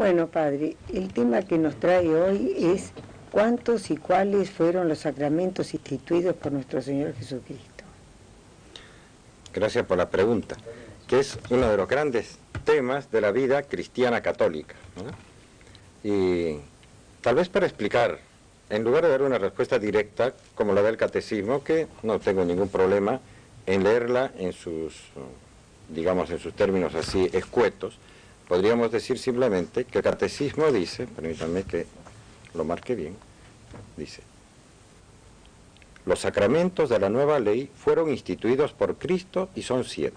Bueno, padre, el tema que nos trae hoy es ¿cuántos y cuáles fueron los sacramentos instituidos por nuestro Señor Jesucristo? Gracias por la pregunta, que es uno de los grandes temas de la vida cristiana católica, ¿no? Y tal vez para explicar, en lugar de dar una respuesta directa, como la del catecismo, que no tengo ningún problema en leerla en sus, digamos, en sus términos así escuetos, podríamos decir simplemente que el catecismo dice, permítanme que lo marque bien, dice: los sacramentos de la nueva ley fueron instituidos por Cristo y son 7,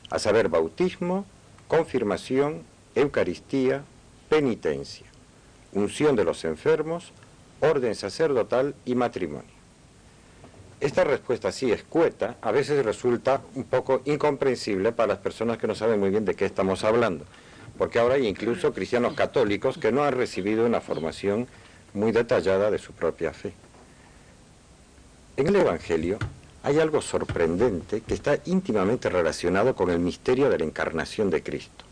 a saber, bautismo, confirmación, Eucaristía, penitencia, unción de los enfermos, orden sacerdotal y matrimonio. Esta respuesta así escueta a veces resulta un poco incomprensible para las personas que no saben muy bien de qué estamos hablando, porque ahora hay incluso cristianos católicos que no han recibido una formación muy detallada de su propia fe. En el Evangelio hay algo sorprendente que está íntimamente relacionado con el misterio de la encarnación de Cristo,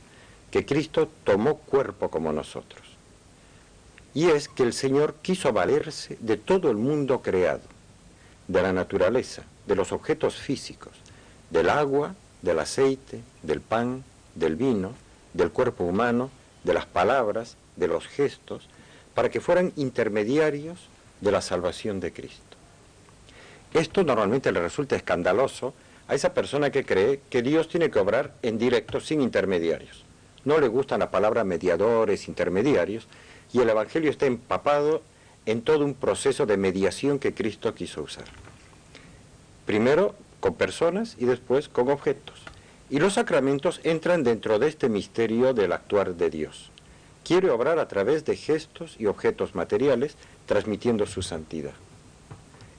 que Cristo tomó cuerpo como nosotros. Y es que el Señor quiso valerse de todo el mundo creado, de la naturaleza, de los objetos físicos, del agua, del aceite, del pan, del vino, del cuerpo humano, de las palabras, de los gestos, para que fueran intermediarios de la salvación de Cristo. Esto normalmente le resulta escandaloso a esa persona que cree que Dios tiene que obrar en directo sin intermediarios. No le gustan la palabra mediadores, intermediarios, y el Evangelio está empapado en todo un proceso de mediación que Cristo quiso usar. Primero con personas y después con objetos. Y los sacramentos entran dentro de este misterio del actuar de Dios. Quiere obrar a través de gestos y objetos materiales, transmitiendo su santidad.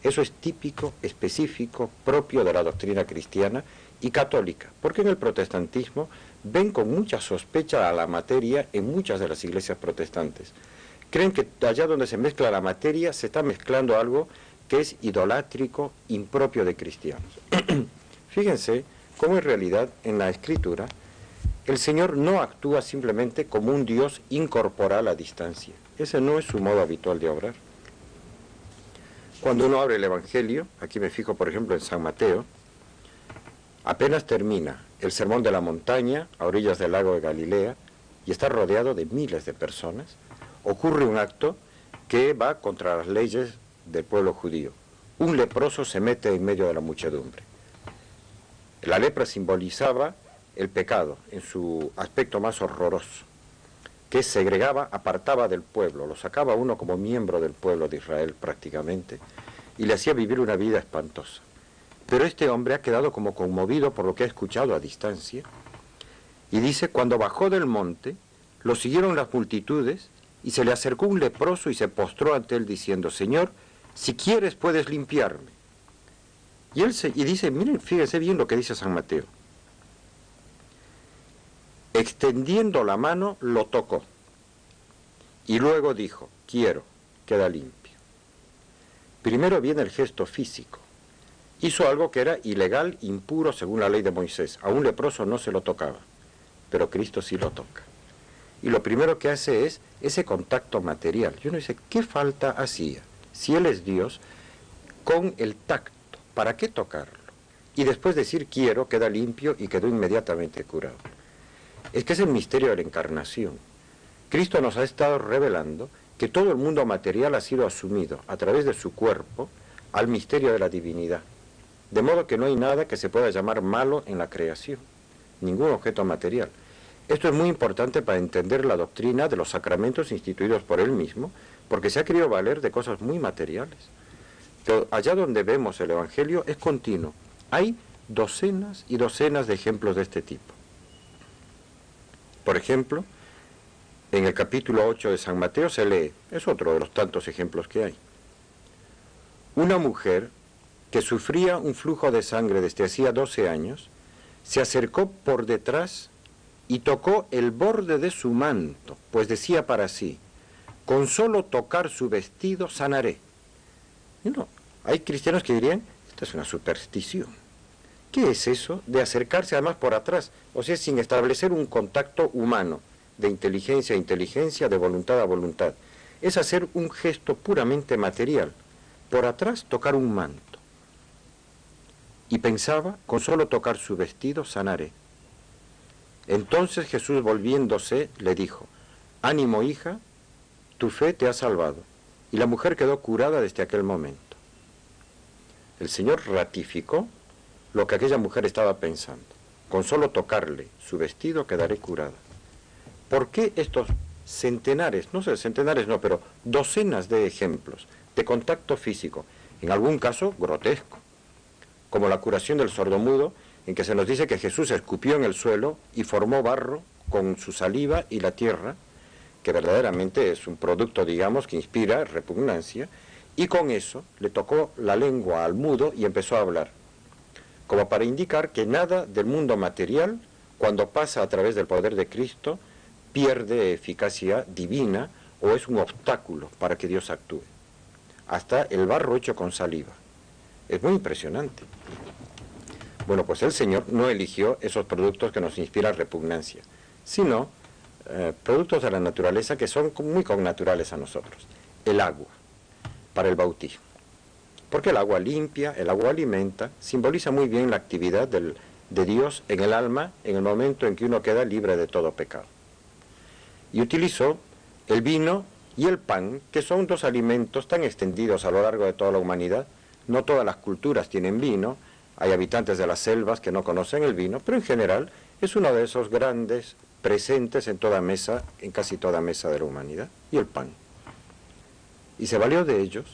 Eso es típico, específico, propio de la doctrina cristiana y católica, porque en el protestantismo ven con mucha sospecha a la materia en muchas de las iglesias protestantes. Creen que allá donde se mezcla la materia se está mezclando algo que es idolátrico, impropio de cristianos. Fíjense cómo en realidad en la Escritura el Señor no actúa simplemente como un Dios incorporal a distancia. Ese no es su modo habitual de obrar. Cuando uno abre el Evangelio, aquí me fijo por ejemplo en San Mateo, apenas termina el sermón de la montaña a orillas del lago de Galilea y está rodeado de miles de personas, ocurre un acto que va contra las leyes del pueblo judío. Un leproso se mete en medio de la muchedumbre. La lepra simbolizaba el pecado en su aspecto más horroroso, que segregaba, apartaba del pueblo, lo sacaba uno como miembro del pueblo de Israel prácticamente, y le hacía vivir una vida espantosa. Pero este hombre ha quedado como conmovido por lo que ha escuchado a distancia, y dice: cuando bajó del monte, lo siguieron las multitudes, y se le acercó un leproso y se postró ante él diciendo: Señor, si quieres puedes limpiarme. Y dice, miren, fíjense bien lo que dice San Mateo. Extendiendo la mano, lo tocó. Y luego dijo: quiero, queda limpio. Primero viene el gesto físico. Hizo algo que era ilegal, impuro según la ley de Moisés. A un leproso no se lo tocaba, pero Cristo sí lo toca. Y lo primero que hace es ese contacto material. Y uno dice, ¿qué falta hacía? Si Él es Dios, con el tacto, ¿para qué tocarlo? Y después decir quiero, queda limpio y quedó inmediatamente curado. Es que es el misterio de la encarnación. Cristo nos ha estado revelando que todo el mundo material ha sido asumido a través de su cuerpo al misterio de la divinidad. De modo que no hay nada que se pueda llamar malo en la creación, ningún objeto material. Esto es muy importante para entender la doctrina de los sacramentos instituidos por Él mismo, porque se ha querido valer de cosas muy materiales. Pero allá donde vemos el Evangelio es continuo. Hay docenas y docenas de ejemplos de este tipo. Por ejemplo, en el capítulo 8 de San Mateo se lee, es otro de los tantos ejemplos que hay. Una mujer que sufría un flujo de sangre desde hacía 12 años, se acercó por detrás y tocó el borde de su manto, pues decía para sí: con solo tocar su vestido sanaré. Y no, hay cristianos que dirían, esta es una superstición. ¿Qué es eso de acercarse además por atrás? O sea, sin establecer un contacto humano, de inteligencia a inteligencia, de voluntad a voluntad. Es hacer un gesto puramente material. Por atrás tocar un manto. Y pensaba, con solo tocar su vestido sanaré. Entonces Jesús, volviéndose, le dijo: ánimo, hija, tu fe te ha salvado. Y la mujer quedó curada desde aquel momento. El Señor ratificó lo que aquella mujer estaba pensando. Con solo tocarle su vestido quedaré curada. ¿Por qué estos centenares, no sé, centenares no, pero docenas de ejemplos de contacto físico, en algún caso grotesco, como la curación del sordomudo, en que se nos dice que Jesús escupió en el suelo y formó barro con su saliva y la tierra, que verdaderamente es un producto, digamos, que inspira repugnancia, y con eso le tocó la lengua al mudo y empezó a hablar, como para indicar que nada del mundo material, cuando pasa a través del poder de Cristo, pierde eficacia divina o es un obstáculo para que Dios actúe. Hasta el barro hecho con saliva. Es muy impresionante. Bueno, pues el Señor no eligió esos productos que nos inspiran repugnancia, sino productos de la naturaleza que son muy connaturales a nosotros. El agua, para el bautismo. Porque el agua limpia, el agua alimenta, simboliza muy bien la actividad de Dios en el alma en el momento en que uno queda libre de todo pecado. Y utilizó el vino y el pan, que son dos alimentos tan extendidos a lo largo de toda la humanidad. No todas las culturas tienen vino, hay habitantes de las selvas que no conocen el vino, pero en general es uno de esos grandes presentes en toda mesa, en casi toda mesa de la humanidad, y el pan. Y se valió de ellos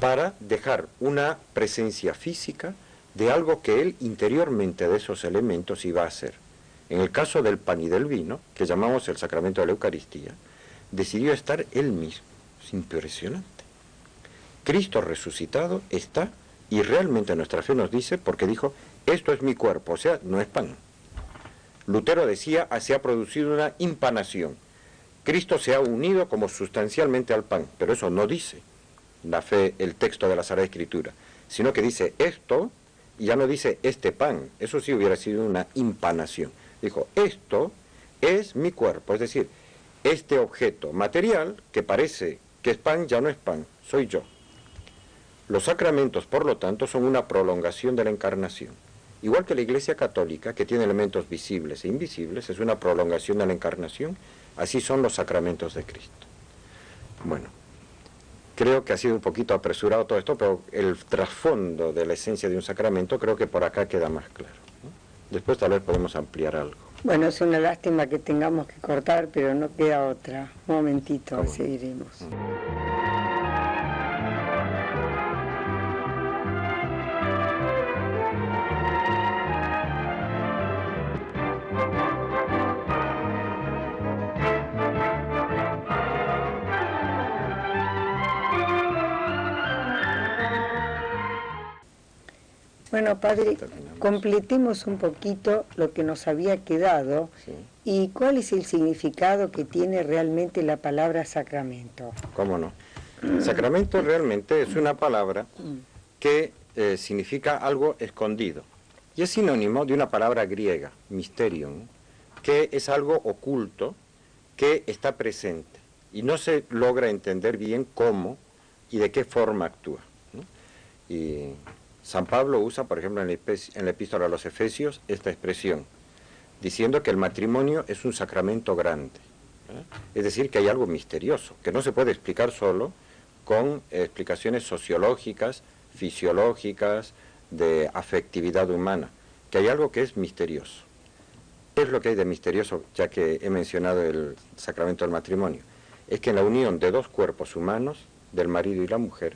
para dejar una presencia física de algo que él interiormente de esos elementos iba a hacer. En el caso del pan y del vino, que llamamos el sacramento de la Eucaristía, decidió estar él mismo. Es impresionante. Cristo resucitado está, y realmente nuestra fe nos dice, porque dijo, esto es mi cuerpo, o sea, no es pan. Lutero decía, se ha producido una impanación. Cristo se ha unido como sustancialmente al pan, pero eso no dice la fe, el texto de la Sagrada Escritura, sino que dice esto, y ya no dice este pan. Eso sí hubiera sido una impanación. Dijo, esto es mi cuerpo, es decir, este objeto material que parece que es pan, ya no es pan, soy yo. Los sacramentos, por lo tanto, son una prolongación de la encarnación. Igual que la Iglesia Católica, que tiene elementos visibles e invisibles, es una prolongación de la encarnación, así son los sacramentos de Cristo. Bueno, creo que ha sido un poquito apresurado todo esto, pero el trasfondo de la esencia de un sacramento creo que por acá queda más claro, ¿no? Después tal vez podemos ampliar algo. Bueno, es una lástima que tengamos que cortar, pero no queda otra. Un momentito, ¿Cómo? seguiremos. Bueno, padre, completemos un poquito lo que nos había quedado. Sí. ¿Y cuál es el significado que tiene realmente la palabra sacramento? ¿Cómo no? Sacramento realmente es una palabra que significa algo escondido. Y es sinónimo de una palabra griega, mysterion, que es algo oculto que está presente. Y no se logra entender bien cómo y de qué forma actúa, ¿no? Y San Pablo usa, por ejemplo, en la epístola a los Efesios, esta expresión, diciendo que el matrimonio es un sacramento grande. Es decir, que hay algo misterioso, que no se puede explicar solo con explicaciones sociológicas, fisiológicas, de afectividad humana, que hay algo que es misterioso. ¿Qué es lo que hay de misterioso, ya que he mencionado el sacramento del matrimonio? Es que en la unión de dos cuerpos humanos, del marido y la mujer,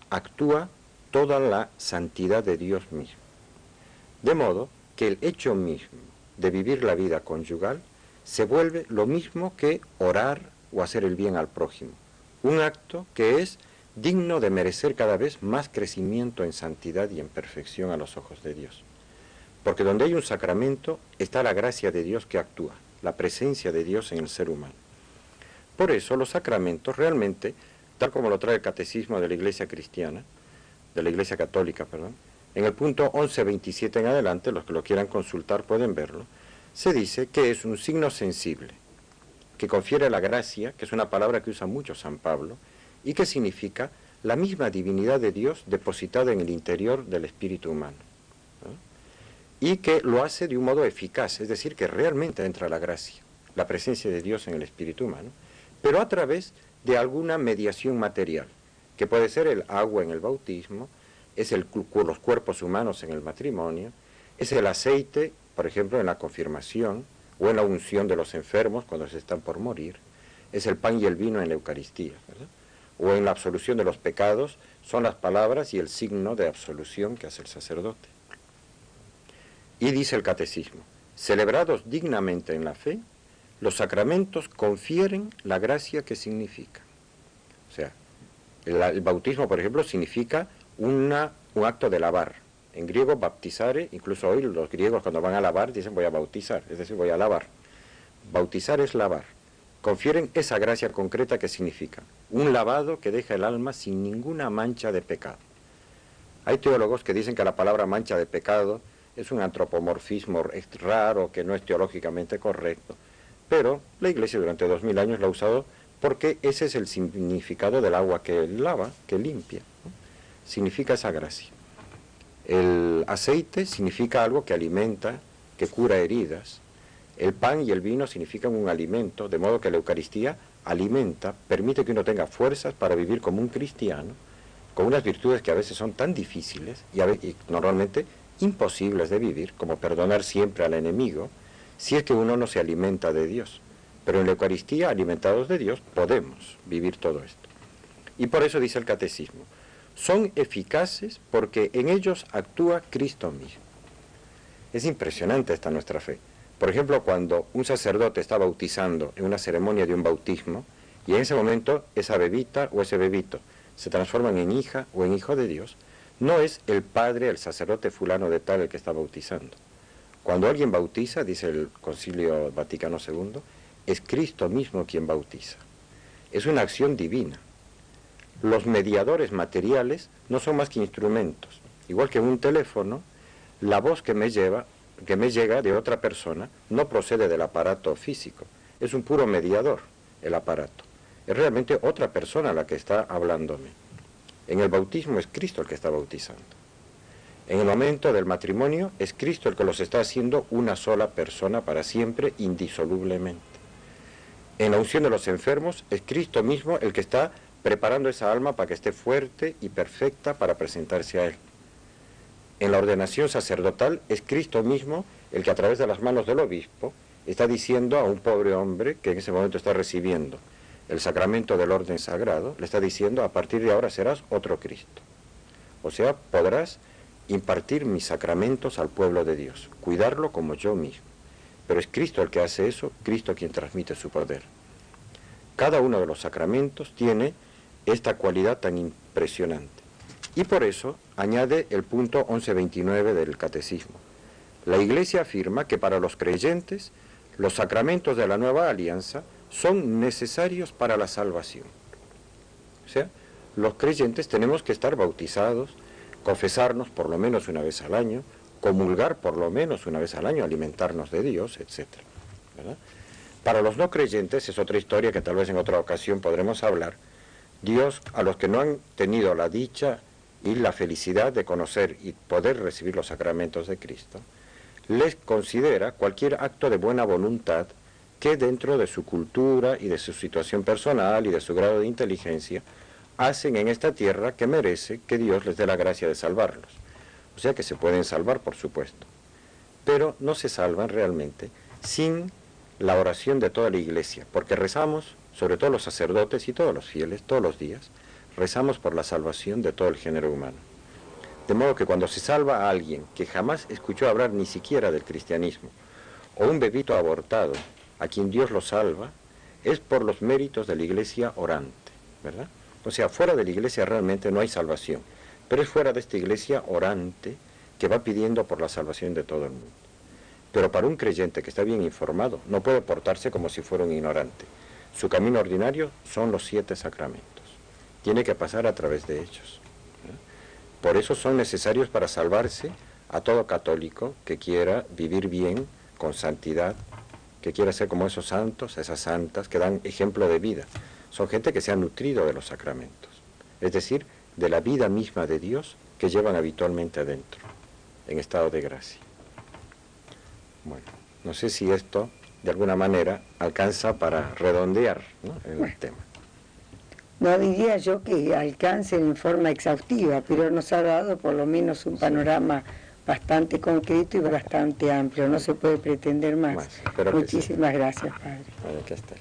actúa toda la santidad de Dios mismo. De modo que el hecho mismo de vivir la vida conyugal se vuelve lo mismo que orar o hacer el bien al prójimo. Un acto que es digno de merecer cada vez más crecimiento en santidad y en perfección a los ojos de Dios. Porque donde hay un sacramento está la gracia de Dios que actúa, la presencia de Dios en el ser humano. Por eso los sacramentos realmente, tal como lo trae el Catecismo de la Iglesia Cristiana, de la Iglesia Católica, perdón, en el punto 11.27 en adelante, los que lo quieran consultar pueden verlo, se dice que es un signo sensible que confiere la gracia, que es una palabra que usa mucho San Pablo, y que significa la misma divinidad de Dios depositada en el interior del espíritu humano, ¿no? Y que lo hace de un modo eficaz, es decir, que realmente entra la gracia, la presencia de Dios en el espíritu humano, pero a través de alguna mediación material, que puede ser el agua en el bautismo, es los cuerpos humanos en el matrimonio, es el aceite, por ejemplo, en la confirmación, o en la unción de los enfermos cuando se están por morir, es el pan y el vino en la Eucaristía, ¿verdad? O en la absolución de los pecados, son las palabras y el signo de absolución que hace el sacerdote. Y dice el catecismo, celebrados dignamente en la fe, los sacramentos confieren la gracia que significa. O sea, el bautismo, por ejemplo, significa un acto de lavar. En griego, baptizare, incluso hoy los griegos cuando van a lavar dicen voy a bautizar, es decir, voy a lavar. Bautizar es lavar. Confieren esa gracia concreta que significa un lavado que deja el alma sin ninguna mancha de pecado. Hay teólogos que dicen que la palabra mancha de pecado es un antropomorfismo raro que no es teológicamente correcto, pero la Iglesia durante 2000 años la ha usado porque ese es el significado del agua que lava, que limpia, ¿no? Significa esa gracia. El aceite significa algo que alimenta, que cura heridas. El pan y el vino significan un alimento, de modo que la Eucaristía alimenta, permite que uno tenga fuerzas para vivir como un cristiano, con unas virtudes que a veces son tan difíciles y normalmente imposibles de vivir, como perdonar siempre al enemigo, si es que uno no se alimenta de Dios. Pero en la Eucaristía, alimentados de Dios, podemos vivir todo esto. Y por eso dice el Catecismo, son eficaces porque en ellos actúa Cristo mismo. Es impresionante esta nuestra fe. Por ejemplo, cuando un sacerdote está bautizando en una ceremonia de un bautismo, y en ese momento esa bebita o ese bebito se transforman en hija o en hijo de Dios, no es el padre, el sacerdote fulano de tal el que está bautizando. Cuando alguien bautiza, dice el Concilio Vaticano II, es Cristo mismo quien bautiza. Es una acción divina. Los mediadores materiales no son más que instrumentos. Igual que en un teléfono, la voz que me llega de otra persona no procede del aparato físico. Es un puro mediador, el aparato. Es realmente otra persona la que está hablándome. En el bautismo es Cristo el que está bautizando. En el momento del matrimonio es Cristo el que los está haciendo una sola persona para siempre, indisolublemente. En la unción de los enfermos es Cristo mismo el que está preparando esa alma para que esté fuerte y perfecta para presentarse a Él. En la ordenación sacerdotal es Cristo mismo el que a través de las manos del obispo está diciendo a un pobre hombre que en ese momento está recibiendo el sacramento del orden sagrado, le está diciendo a partir de ahora serás otro Cristo. O sea, podrás impartir mis sacramentos al pueblo de Dios, cuidarlo como yo mismo. Pero es Cristo el que hace eso, Cristo quien transmite su poder. Cada uno de los sacramentos tiene esta cualidad tan impresionante. Y por eso añade el punto 1129 del Catecismo. La Iglesia afirma que para los creyentes los sacramentos de la nueva alianza son necesarios para la salvación. O sea, los creyentes tenemos que estar bautizados, confesarnos por lo menos una vez al año, comulgar por lo menos una vez al año, alimentarnos de Dios, etc. ¿Verdad? Para los no creyentes, es otra historia que tal vez en otra ocasión podremos hablar, Dios, a los que no han tenido la dicha y la felicidad de conocer y poder recibir los sacramentos de Cristo, les considera cualquier acto de buena voluntad que dentro de su cultura y de su situación personal y de su grado de inteligencia, hacen en esta tierra que merece que Dios les dé la gracia de salvarlos. O sea que se pueden salvar, por supuesto, pero no se salvan realmente sin la oración de toda la Iglesia, porque rezamos, sobre todo los sacerdotes y todos los fieles, todos los días, rezamos por la salvación de todo el género humano. De modo que cuando se salva a alguien que jamás escuchó hablar ni siquiera del cristianismo, o un bebito abortado, a quien Dios lo salva, es por los méritos de la Iglesia orante, ¿verdad? O sea, fuera de la Iglesia realmente no hay salvación, pero es fuera de esta Iglesia orante que va pidiendo por la salvación de todo el mundo. Pero para un creyente que está bien informado, no puede portarse como si fuera un ignorante. Su camino ordinario son los 7 sacramentos. Tiene que pasar a través de ellos. Por eso son necesarios para salvarse a todo católico que quiera vivir bien, con santidad, que quiera ser como esos santos, esas santas, que dan ejemplo de vida. Son gente que se ha nutrido de los sacramentos, es decir, de la vida misma de Dios que llevan habitualmente adentro, en estado de gracia. Bueno, no sé si esto de alguna manera alcanza para redondear, ¿no?, el tema. No diría yo que alcancen en forma exhaustiva, pero nos ha dado por lo menos un panorama bastante concreto y bastante amplio. No se puede pretender más. Muchísimas gracias, padre. Bueno, aquí está.